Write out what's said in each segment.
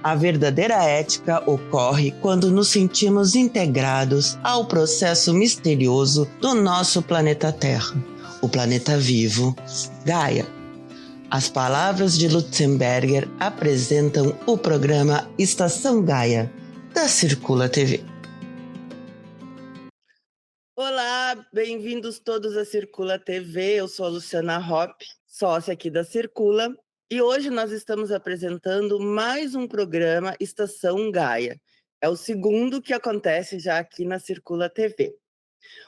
A verdadeira ética ocorre quando nos sentimos integrados ao processo misterioso do nosso planeta Terra, o planeta vivo, Gaia. As palavras de Lutzenberger apresentam o programa Estação Gaia, da Circula TV. Olá, bem-vindos todos à Circula TV. Eu sou a Luciana Hopp, sócia aqui da Circula, e hoje nós estamos apresentando mais um programa Estação Gaia. É o segundo que acontece já aqui na Circula TV.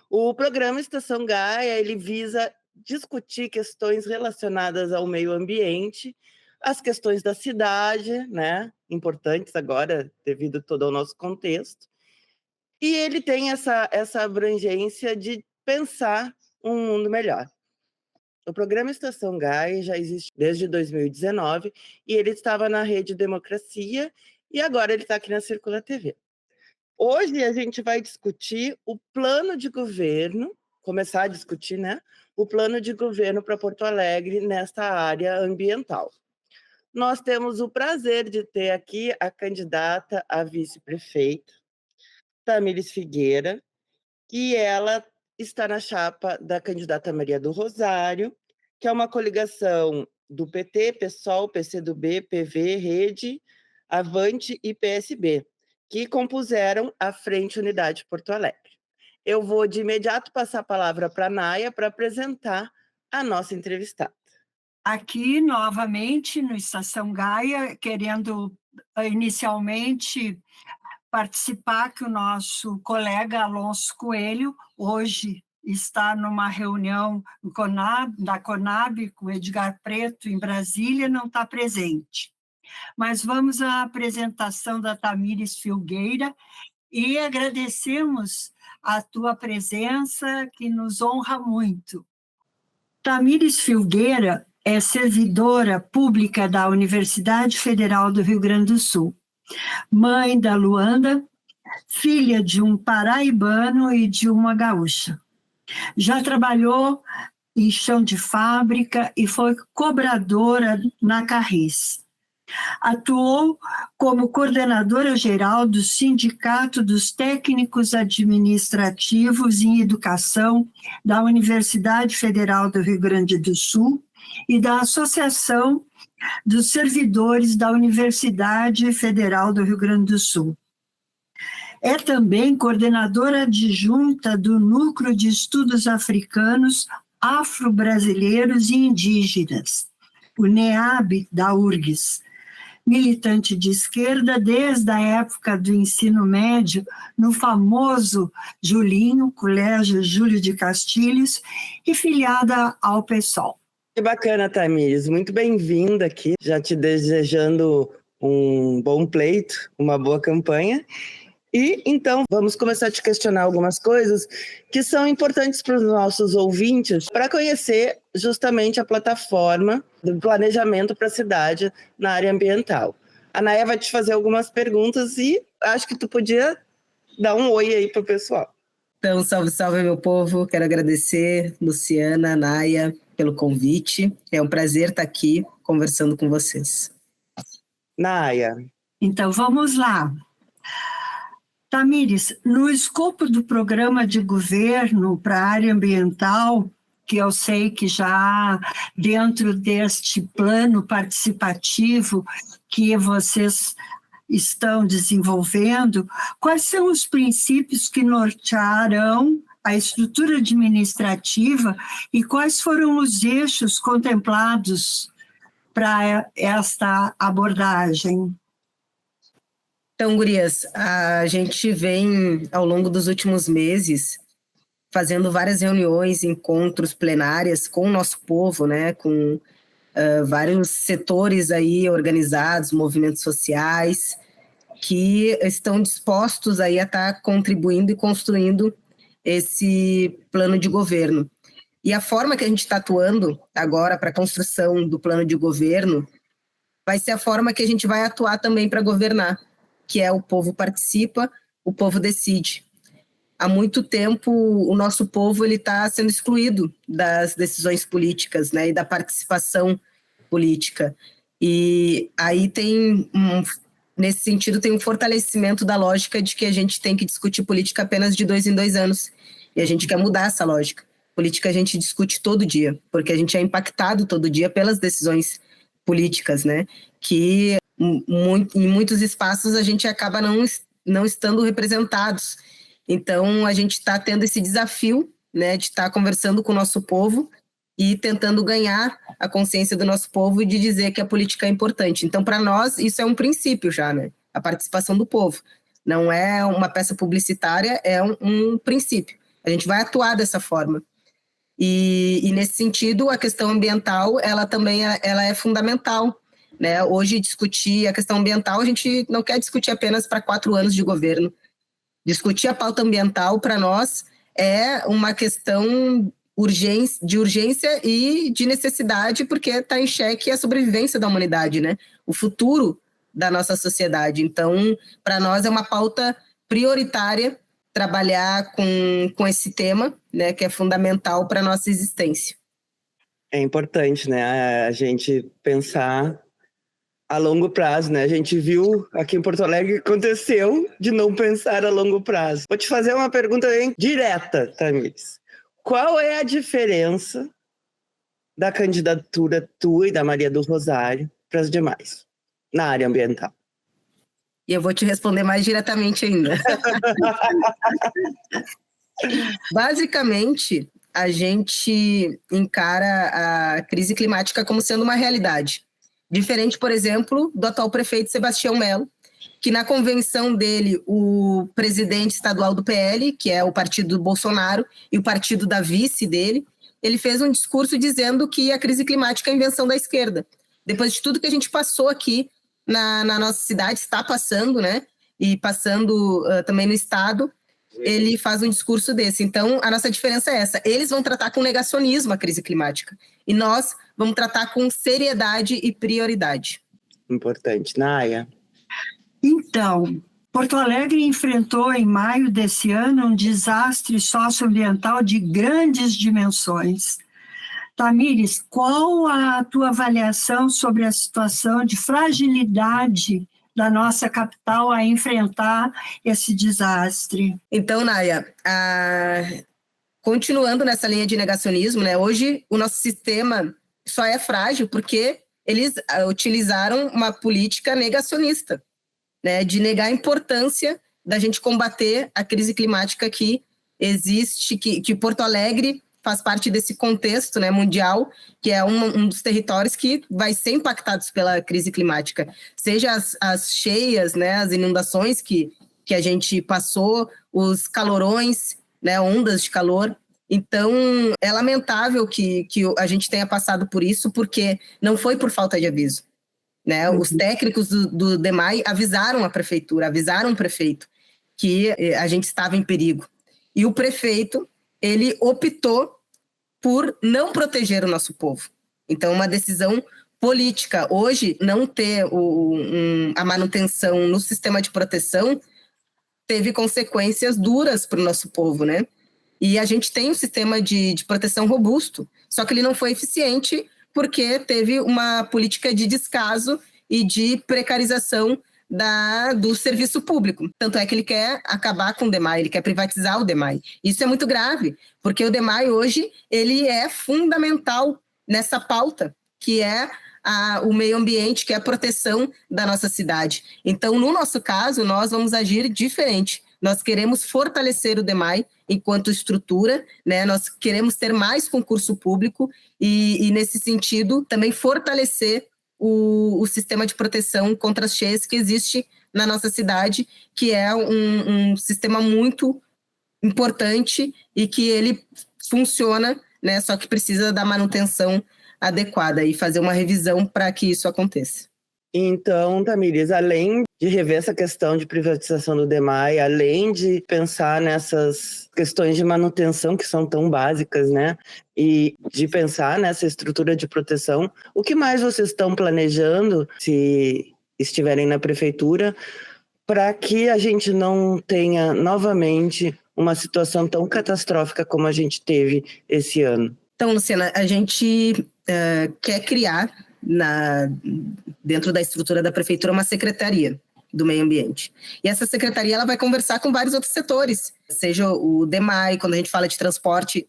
O programa Estação Gaia, ele visa discutir questões relacionadas ao meio ambiente, as questões da cidade, né, importantes agora devido todo ao nosso contexto. E ele tem essa abrangência de pensar um mundo melhor. O programa Estação Gaia já existe desde 2019 e ele estava na Rede Democracia e agora ele está aqui na Circula TV. Hoje a gente vai discutir o plano de governo, começar a discutir, né? O plano de governo para Porto Alegre nesta área ambiental. Nós temos o prazer de ter aqui a candidata a vice-prefeita, Tamires Figueira, que ela está na chapa da candidata Maria do Rosário, que é uma coligação do PT, PSOL, PCdoB, PV, Rede, Avante e PSB, que compuseram a Frente Unidade Porto Alegre. Eu vou de imediato passar a palavra para a Naya para apresentar a nossa entrevistada. Aqui, novamente, no Estação Gaia, querendo inicialmente participar, que o nosso colega Alonso Coelho hoje está numa reunião da Conab com Edgar Preto em Brasília, não está presente. Mas vamos à apresentação da Tamires Filgueira e agradecemos a tua presença, que nos honra muito. Tamires Filgueira é servidora pública da Universidade Federal do Rio Grande do Sul, mãe da Luanda, filha de um paraibano e de uma gaúcha. Já trabalhou em chão de fábrica e foi cobradora na Carris. Atuou como coordenadora geral do Sindicato dos Técnicos Administrativos em Educação da Universidade Federal do Rio Grande do Sul e da Associação dos Servidores da Universidade Federal do Rio Grande do Sul. É também coordenadora adjunta do Núcleo de Estudos Africanos, Afro-Brasileiros e Indígenas, o NEAB da URGS, militante de esquerda desde a época do ensino médio no famoso Julinho, Colégio Júlio de Castilhos, e filiada ao PSOL. Que bacana, Tamires, muito bem-vinda aqui, já te desejando um bom pleito, uma boa campanha. E então vamos começar a te questionar algumas coisas que são importantes para os nossos ouvintes para conhecer justamente a plataforma do planejamento para a cidade na área ambiental. A Naya vai te fazer algumas perguntas e acho que tu podia dar um oi aí para o pessoal. Então, salve, salve, meu povo. Quero agradecer, Luciana, Naya, pelo convite. É um prazer estar aqui conversando com vocês. Naya. Então, vamos lá. Tamires, no escopo do programa de governo para a área ambiental, que eu sei que já dentro deste plano participativo que vocês estão desenvolvendo, quais são os princípios que nortearão a estrutura administrativa e quais foram os eixos contemplados para esta abordagem? Então, gurias, a gente vem, ao longo dos últimos meses, fazendo várias reuniões, encontros plenárias com o nosso povo, né, com vários setores aí organizados, movimentos sociais, que estão dispostos aí a estar contribuindo e construindo esse plano de governo. E a forma que a gente está atuando agora para a construção do plano de governo vai ser a forma que a gente vai atuar também para governar, que é o povo participa, o povo decide. Há muito tempo, o nosso povo está sendo excluído das decisões políticas, né, e da participação política. E aí tem nesse sentido, tem um fortalecimento da lógica de que a gente tem que discutir política apenas de 2 em 2 anos. E a gente quer mudar essa lógica. Política a gente discute todo dia, porque a gente é impactado todo dia pelas decisões políticas, né? Que em muitos espaços a gente acaba não estando representados. Então, a gente está tendo esse desafio, né, de estar conversando com o nosso povo e tentando ganhar a consciência do nosso povo e de dizer que a política é importante. Então, para nós, isso é um princípio já, né? A participação do povo. Não é uma peça publicitária, é um princípio. A gente vai atuar dessa forma. E nesse sentido, a questão ambiental, ela também ela é fundamental, né? Hoje, discutir a questão ambiental, a gente não quer discutir apenas para 4 anos de governo. Discutir a pauta ambiental, para nós, é uma questão de urgência e de necessidade, porque está em xeque a sobrevivência da humanidade, né? O futuro da nossa sociedade. Então, para nós, é uma pauta prioritária trabalhar com esse tema, né, que é fundamental para a nossa existência. É importante, né, a gente pensar a longo prazo, né? A gente viu aqui em Porto Alegre que aconteceu de não pensar a longo prazo. Vou te fazer uma pergunta bem direta, Tamires. Qual é a diferença da candidatura tua e da Maria do Rosário para as demais, na área ambiental? E eu vou te responder mais diretamente ainda. Basicamente, a gente encara a crise climática como sendo uma realidade. Diferente, por exemplo, do atual prefeito Sebastião Melo, que na convenção dele, o presidente estadual do PL, que é o partido do Bolsonaro, e o partido da vice dele, ele fez um discurso dizendo que a crise climática é a invenção da esquerda. Depois de tudo que a gente passou aqui na nossa cidade, está passando, né? E passando também no estado, ele faz um discurso desse. Então, a nossa diferença é essa. Eles vão tratar com negacionismo a crise climática. E nós vamos tratar com seriedade e prioridade. Importante. Naya? Então, Porto Alegre enfrentou em maio desse ano um desastre socioambiental de grandes dimensões. Tamires, qual a tua avaliação sobre a situação de fragilidade da nossa capital a enfrentar esse desastre? Então, Naya, continuando nessa linha de negacionismo, né, hoje o nosso sistema só é frágil porque eles utilizaram uma política negacionista, né, de negar a importância da gente combater a crise climática que existe, que Porto Alegre faz parte desse contexto, né, mundial, que é um dos territórios que vai ser impactados pela crise climática. Seja as cheias, né, as inundações que a gente passou, os calorões, né, ondas de calor. Então, é lamentável que a gente tenha passado por isso, porque não foi por falta de aviso. Né? Os técnicos do DEMAI avisaram a prefeitura, avisaram o prefeito que a gente estava em perigo. E o prefeito, ele optou por não proteger o nosso povo. Então, uma decisão política. Hoje, não ter a manutenção no sistema de proteção teve consequências duras para o nosso povo, né? E a gente tem um sistema de proteção robusto, só que ele não foi eficiente porque teve uma política de descaso e de precarização do serviço público. Tanto é que ele quer acabar com o DEMAI, ele quer privatizar o DEMAI. Isso é muito grave, porque o DEMAI hoje ele é fundamental nessa pauta, que é o meio ambiente, que é a proteção da nossa cidade. Então, no nosso caso, nós vamos agir diferente. Nós queremos fortalecer o DEMAI enquanto estrutura, né? Nós queremos ter mais concurso público e nesse sentido, também fortalecer o sistema de proteção contra as cheias que existe na nossa cidade, que é um sistema muito importante e que ele funciona, né? Só que precisa da manutenção adequada e fazer uma revisão para que isso aconteça. Então, Tamires, além de rever essa questão de privatização do DEMAI, além de pensar nessas questões de manutenção que são tão básicas, né? E de pensar nessa estrutura de proteção, o que mais vocês estão planejando, se estiverem na prefeitura, para que a gente não tenha novamente uma situação tão catastrófica como a gente teve esse ano? Então, Luciana, a gente quer criar dentro da estrutura da prefeitura uma secretaria, do Meio Ambiente. E essa secretaria ela vai conversar com vários outros setores, seja o DEMAI, quando a gente fala de transporte,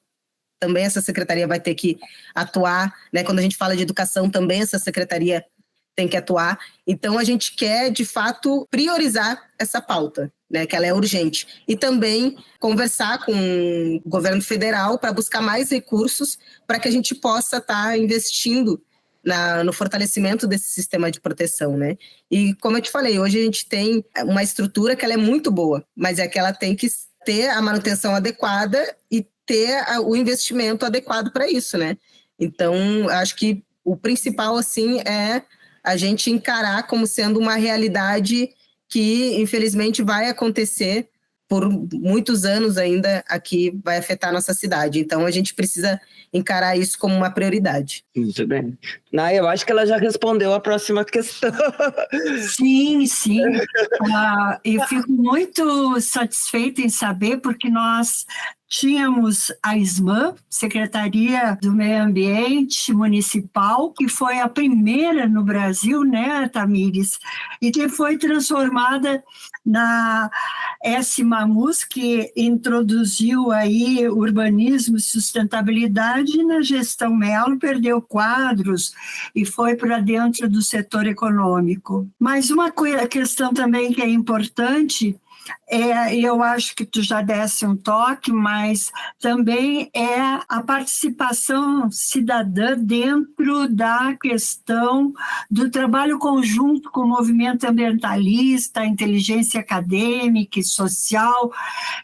também essa secretaria vai ter que atuar, né? Quando a gente fala de educação, também essa secretaria tem que atuar. Então, a gente quer, de fato, priorizar essa pauta, né? Que ela é urgente. E também conversar com o governo federal para buscar mais recursos para que a gente possa estar investindo no fortalecimento desse sistema de proteção, né? E, como eu te falei, hoje a gente tem uma estrutura que ela é muito boa, mas é que ela tem que ter a manutenção adequada e ter o investimento adequado para isso, né? Então, acho que o principal, assim, é a gente encarar como sendo uma realidade que, infelizmente, vai acontecer por muitos anos ainda aqui, vai afetar a nossa cidade. Então, a gente precisa encarar isso como uma prioridade. Muito bem. Nai, eu acho que ela já respondeu a próxima questão. Sim. E fico muito satisfeita em saber, porque nós tínhamos a SMAM, Secretaria do Meio Ambiente Municipal, que foi a primeira no Brasil, né, Tamires? E que foi transformada na SMAMUS, que introduziu aí urbanismo e sustentabilidade, e na gestão Melo perdeu quadros e foi para dentro do setor econômico. Mas uma questão também que é importante, eu acho que tu já desse um toque, mas também é a participação cidadã dentro da questão do trabalho conjunto com o movimento ambientalista, a inteligência acadêmica e social.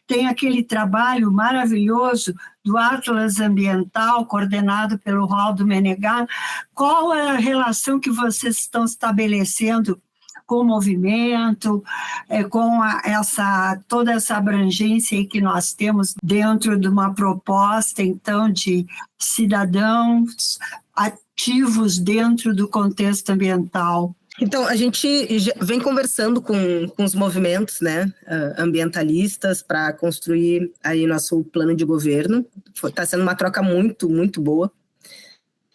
Tem aquele trabalho maravilhoso do Atlas Ambiental, coordenado pelo Waldo Menegar. Qual é a relação que vocês estão estabelecendo com o movimento, com toda essa abrangência aí que nós temos dentro de uma proposta, então, de cidadãos ativos dentro do contexto ambiental? Então, a gente vem conversando com os movimentos, né, ambientalistas para construir aí nosso plano de governo. Está sendo uma troca muito, muito boa.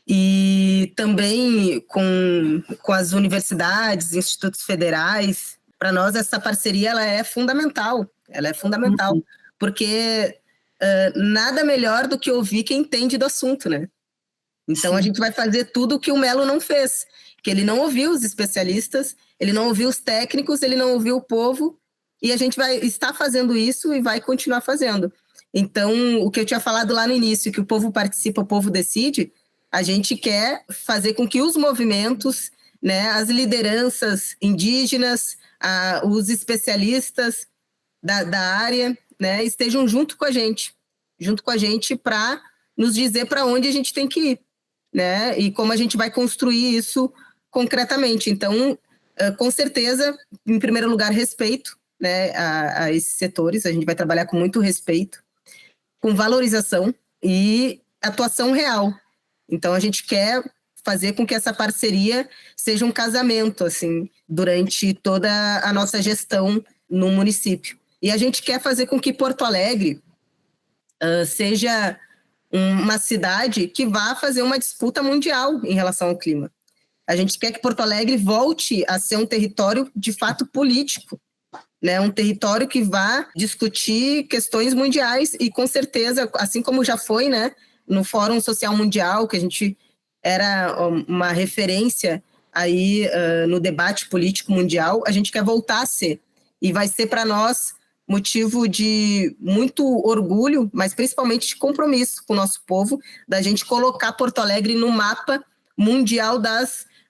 E também com as universidades, institutos federais. Para nós, essa parceria ela é fundamental. Ela é fundamental, porque nada melhor do que ouvir quem entende do assunto, né? Então, sim, a gente vai fazer tudo o que o Melo não fez, que ele não ouviu os especialistas, ele não ouviu os técnicos, ele não ouviu o povo, e a gente vai estar fazendo isso e vai continuar fazendo. Então, o que eu tinha falado lá no início, que o povo participa, o povo decide, a gente quer fazer com que os movimentos, né, as lideranças indígenas, os especialistas da área, né, estejam junto com a gente para nos dizer para onde a gente tem que ir, né, e como a gente vai construir isso concretamente. Então, com certeza, em primeiro lugar, respeito, né, a esses setores. A gente vai trabalhar com muito respeito, com valorização e atuação real. Então, a gente quer fazer com que essa parceria seja um casamento, assim, durante toda a nossa gestão no município. E a gente quer fazer com que Porto Alegre seja uma cidade que vá fazer uma disputa mundial em relação ao clima. A gente quer que Porto Alegre volte a ser um território de fato político, né? Um território que vá discutir questões mundiais e, com certeza, assim como já foi, né, no Fórum Social Mundial, que a gente era uma referência aí no debate político mundial, a gente quer voltar a ser. E vai ser para nós motivo de muito orgulho, mas principalmente de compromisso com o nosso povo, da gente colocar Porto Alegre no mapa mundial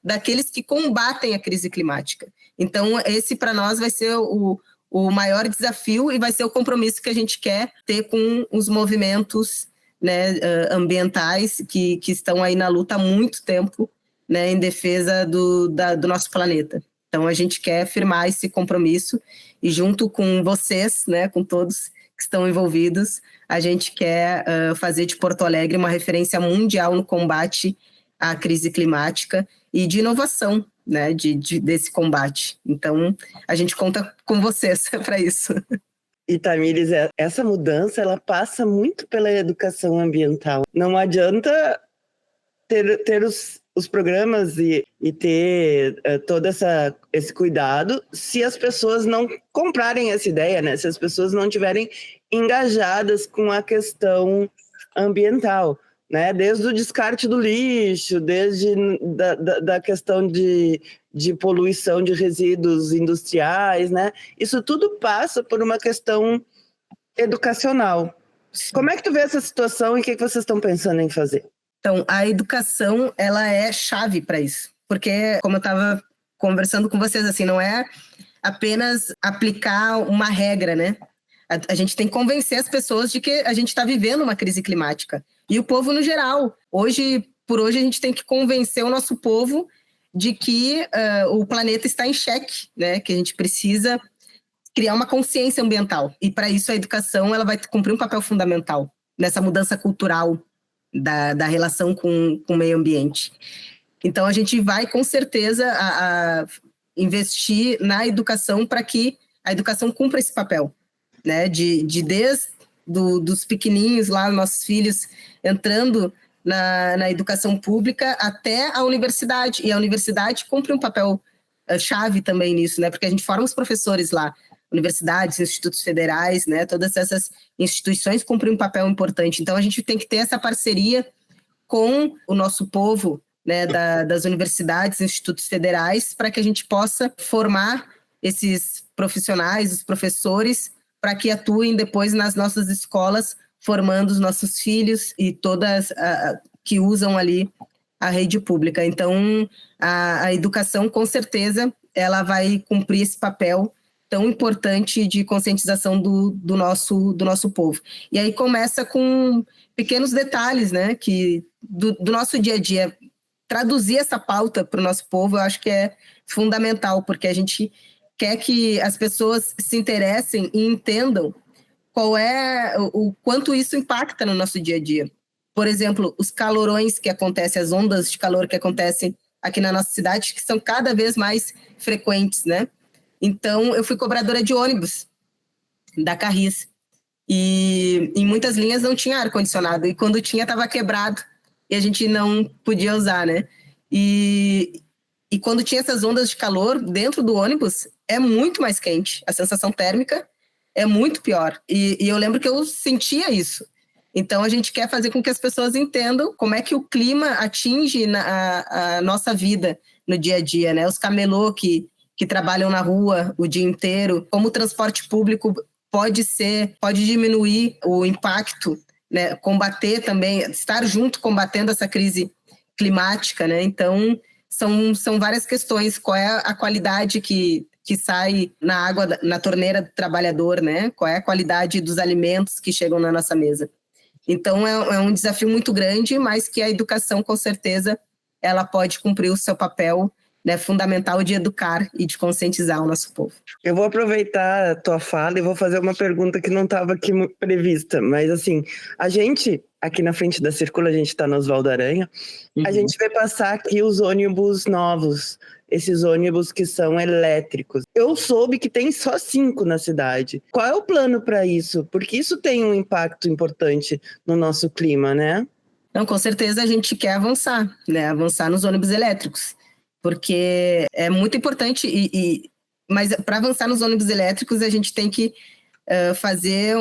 daqueles que combatem a crise climática. Então, esse para nós vai ser o maior desafio e vai ser o compromisso que a gente quer ter com os movimentos, né, ambientais que estão aí na luta há muito tempo, né, em defesa do nosso planeta. Então, a gente quer firmar esse compromisso e, junto com vocês, né, com todos que estão envolvidos, a gente quer fazer de Porto Alegre uma referência mundial no combate à crise climática e de inovação, né, desse combate. Então, a gente conta com vocês para isso. E, Tamires, essa mudança ela passa muito pela educação ambiental. Não adianta ter os programas e ter todo esse cuidado se as pessoas não comprarem essa ideia, né? Se as pessoas não estiverem engajadas com a questão ambiental, né? Desde o descarte do lixo, desde da questão de poluição de resíduos industriais, né? Isso tudo passa por uma questão educacional. Como é que tu vê essa situação e o que vocês estão pensando em fazer? Então, a educação, ela é chave para isso. Porque, como eu estava conversando com vocês, assim, não é apenas aplicar uma regra, né? A gente tem que convencer as pessoas de que a gente está vivendo uma crise climática. E o povo no geral. Por hoje, a gente tem que convencer o nosso povo de que o planeta está em xeque, né? Que a gente precisa criar uma consciência ambiental. E, para isso, a educação ela vai cumprir um papel fundamental nessa mudança cultural da relação com o meio ambiente. Então, a gente vai, com certeza, a investir na educação para que a educação cumpra esse papel, né? Desde dos pequenininhos lá, nossos filhos, entrando na educação pública até a universidade. E a universidade cumpre um papel chave também nisso, né? Porque a gente forma os professores lá, universidades, institutos federais, né? Todas essas instituições cumprem um papel importante. Então, a gente tem que ter essa parceria com o nosso povo, né? Das universidades, institutos federais, para que a gente possa formar esses profissionais, os professores, para que atuem depois nas nossas escolas, formando os nossos filhos e todas que usam ali a rede pública. Então, a educação, com certeza, ela vai cumprir esse papel tão importante de conscientização do nosso povo. E aí começa com pequenos detalhes, né, que do nosso dia a dia. Traduzir essa pauta para o nosso povo, eu acho que é fundamental, porque a gente quer que as pessoas se interessem e entendam qual é o quanto isso impacta no nosso dia a dia. Por exemplo, os calorões que acontecem, as ondas de calor que acontecem aqui na nossa cidade, que são cada vez mais frequentes, né? Então, eu fui cobradora de ônibus da Carris. E em muitas linhas não tinha ar-condicionado. E quando tinha, estava quebrado. E a gente não podia usar, né? E quando tinha essas ondas de calor dentro do ônibus, é muito mais quente. A sensação térmica é muito pior. E eu lembro que eu sentia isso. Então, a gente quer fazer com que as pessoas entendam como é que o clima atinge a nossa vida no dia a dia, né? Os camelô que trabalham na rua o dia inteiro, como o transporte público pode diminuir o impacto, né? Combater também, estar junto combatendo essa crise climática, né? Então, são várias questões. Qual é a qualidade que sai na água, na torneira do trabalhador, né? Qual é a qualidade dos alimentos que chegam na nossa mesa? Então, é um desafio muito grande, mas que a educação, com certeza, ela pode cumprir o seu papel, né, fundamental de educar e de conscientizar o nosso povo. Eu vou aproveitar a tua fala e vou fazer uma pergunta que não estava aqui prevista, mas assim, a gente, aqui na frente da Circula, a gente está no Oswaldo Aranha, a gente vai passar aqui os ônibus novos, esses ônibus que são elétricos. Eu soube que tem só 5 na cidade. Qual é o plano para isso? Porque isso tem um impacto importante no nosso clima, né? Não, com certeza a gente quer avançar, né? Avançar nos ônibus elétricos, porque é muito importante, mas para avançar nos ônibus elétricos a gente tem que fazer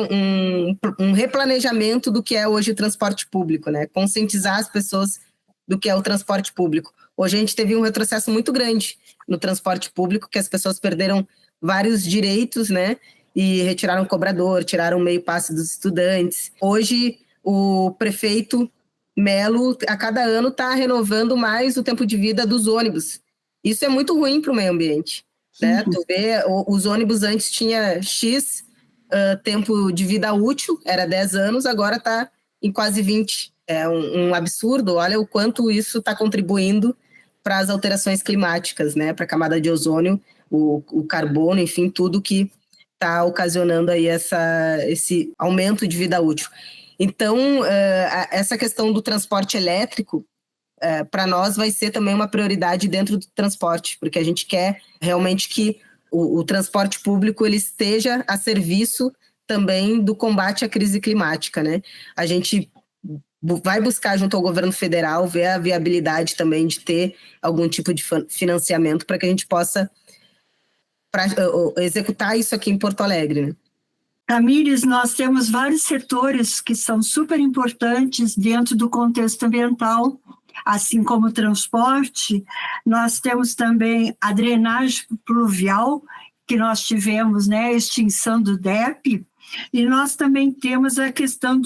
um replanejamento do que é hoje o transporte público, né? Conscientizar as pessoas do que é o transporte público. Hoje a gente teve um retrocesso muito grande no transporte público, que as pessoas perderam vários direitos, né? E retiraram o cobrador, tiraram o meio passe dos estudantes. Hoje o prefeito Melo, a cada ano, está renovando mais o tempo de vida dos ônibus. Isso é muito ruim para o meio ambiente, né? Tu vê, os ônibus antes tinha X tempo de vida útil, era 10 anos, agora está em quase 20. É um absurdo, olha o quanto isso está contribuindo para as alterações climáticas, né? Para a camada de ozônio, o carbono, enfim, tudo que está ocasionando aí esse aumento de vida útil. Então, essa questão do transporte elétrico, para nós, vai ser também uma prioridade dentro do transporte, porque a gente quer realmente que o transporte público ele esteja a serviço também do combate à crise climática, né? A gente vai buscar junto ao governo federal, ver a viabilidade também de ter algum tipo de financiamento para que a gente possa executar isso aqui em Porto Alegre, né? Tamires, nós temos vários setores que são super importantes dentro do contexto ambiental, assim como o transporte. Nós temos também a drenagem pluvial, que nós tivemos, né, a extinção do DEP, e nós também temos a questão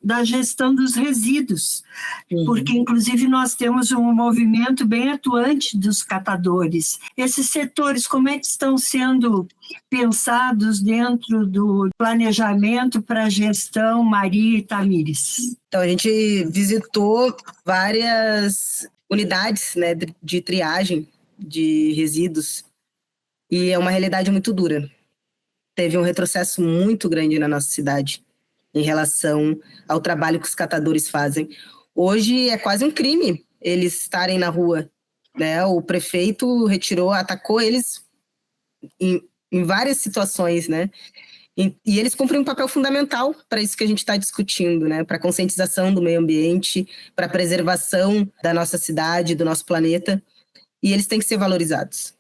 da gestão dos resíduos, porque, inclusive, nós temos um movimento bem atuante dos catadores. Esses setores, como é que estão sendo pensados dentro do planejamento para a gestão, Maria e Tamires? Então, a gente visitou várias unidades, né, de triagem de resíduos, e é uma realidade muito dura. Teve um retrocesso muito grande na nossa cidade em relação ao trabalho que os catadores fazem. Hoje é quase um crime eles estarem na rua, né? O prefeito atacou eles em várias situações, né? E eles cumprem um papel fundamental para isso que a gente está discutindo, né? Para a conscientização do meio ambiente, para a preservação da nossa cidade, do nosso planeta. E eles têm que ser valorizados.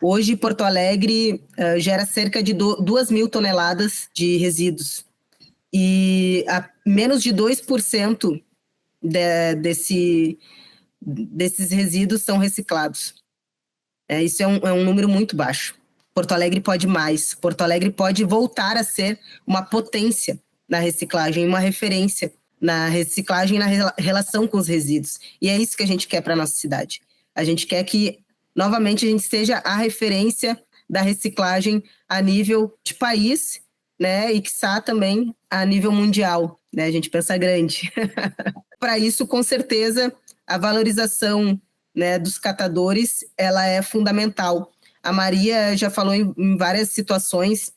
Hoje, Porto Alegre gera cerca de 2.000 toneladas de resíduos. E menos de 2% desses resíduos são reciclados. Isso é um número muito baixo. Porto Alegre pode mais. Porto Alegre pode voltar a ser uma potência na reciclagem, uma referência na reciclagem e na relação com os resíduos. E é isso que a gente quer para a nossa cidade. A gente quer que novamente, a gente seja a referência da reciclagem a nível de país, né? E, quiçá, também a nível mundial, né? A gente pensa grande. Para isso, com certeza, a valorização, né, dos catadores, ela é fundamental. A Maria já falou em várias situações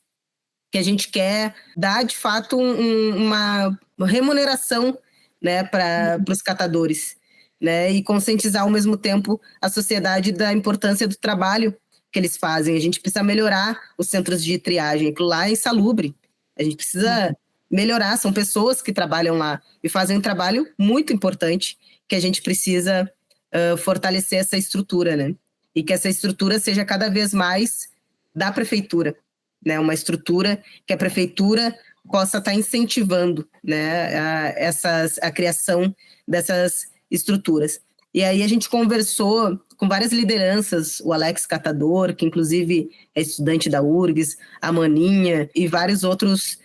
que a gente quer dar, de fato, uma remuneração, né, para os catadores. Né, e conscientizar ao mesmo tempo a sociedade da importância do trabalho que eles fazem. A gente precisa melhorar os centros de triagem, aquilo lá é insalubre. A gente precisa melhorar, são pessoas que trabalham lá e fazem um trabalho muito importante que a gente precisa fortalecer essa estrutura, né? E que essa estrutura seja cada vez mais da prefeitura, né? Uma estrutura que a prefeitura possa estar incentivando, né, a criação dessas estruturas. E aí a gente conversou com várias lideranças, o Alex Catador, que inclusive é estudante da URGS, a Maninha e vários outros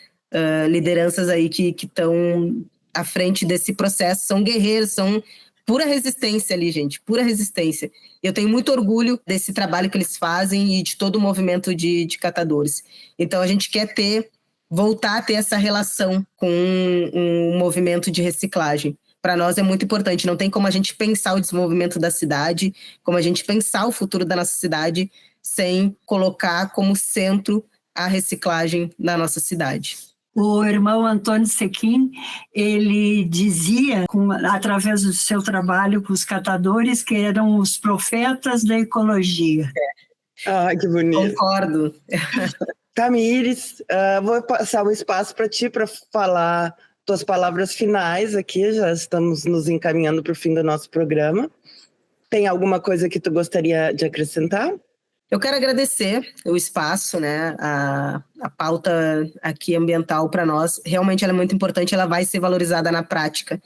lideranças aí que estão à frente desse processo, são guerreiros, são pura resistência ali, gente, pura resistência. Eu tenho muito orgulho desse trabalho que eles fazem e de todo o movimento de catadores. Então a gente quer voltar a ter essa relação com um movimento de reciclagem. Para nós é muito importante, não tem como a gente pensar o desenvolvimento da cidade, como a gente pensar o futuro da nossa cidade, sem colocar como centro a reciclagem na nossa cidade. O irmão Antônio Sequim, ele dizia, através do seu trabalho com os catadores, que eram os profetas da ecologia. Ah, que bonito. Concordo. Tamires, vou passar o espaço para ti para falar tuas palavras finais aqui, já estamos nos encaminhando para o fim do nosso programa. Tem alguma coisa que tu gostaria de acrescentar? Eu quero agradecer o espaço, né? A pauta aqui ambiental para nós, realmente ela é muito importante, ela vai ser valorizada na prática.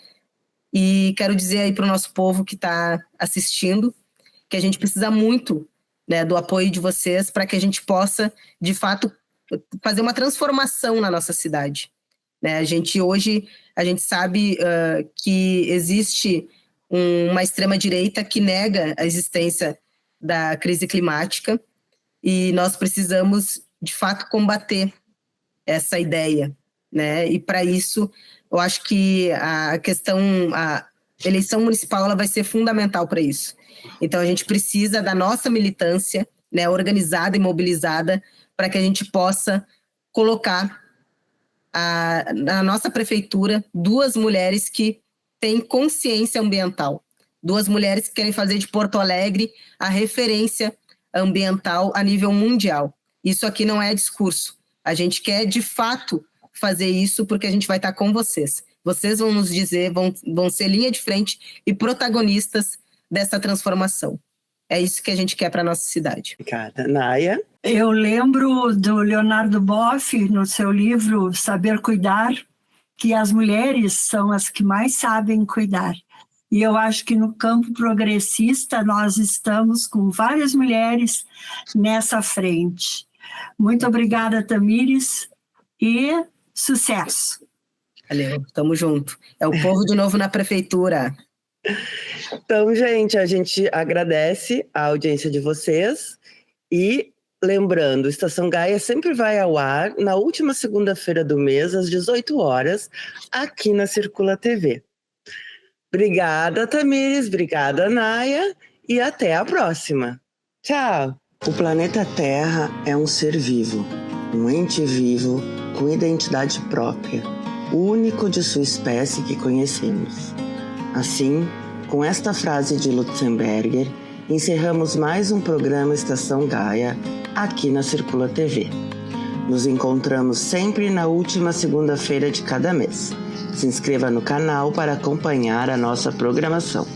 E quero dizer aí para o nosso povo que está assistindo que a gente precisa muito, né, do apoio de vocês para que a gente possa, de fato, fazer uma transformação na nossa cidade. Né? Hoje, a gente sabe que existe uma extrema-direita que nega a existência da crise climática e nós precisamos, de fato, combater essa ideia. Né? E, para isso, eu acho que a eleição municipal ela vai ser fundamental para isso. Então, a gente precisa da nossa militância, né, organizada e mobilizada para que a gente possa colocar na nossa prefeitura 2 mulheres que têm consciência ambiental, 2 mulheres que querem fazer de Porto Alegre a referência ambiental a nível mundial. Isso aqui não é discurso. A gente quer, de fato, fazer isso porque a gente vai estar com vocês. Vocês vão nos dizer, vão ser linha de frente e protagonistas dessa transformação. É isso que a gente quer para a nossa cidade. Obrigada. Naya? Eu lembro do Leonardo Boff, no seu livro Saber Cuidar, que as mulheres são as que mais sabem cuidar. E eu acho que no campo progressista nós estamos com várias mulheres nessa frente. Muito obrigada, Tamires, e sucesso. Valeu, tamo junto. É o povo de novo na prefeitura. Então, gente, a gente agradece a audiência de vocês e lembrando, Estação Gaia sempre vai ao ar na última segunda-feira do mês, às 18 horas, aqui na Circula TV. Obrigada, Tamires, obrigada, Naya, e até a próxima. Tchau! O planeta Terra é um ser vivo, um ente vivo com identidade própria, único de sua espécie que conhecemos. Assim, com esta frase de Lutzenberger, encerramos mais um programa Estação Gaia aqui na Circula TV. Nos encontramos sempre na última segunda-feira de cada mês. Se inscreva no canal para acompanhar a nossa programação.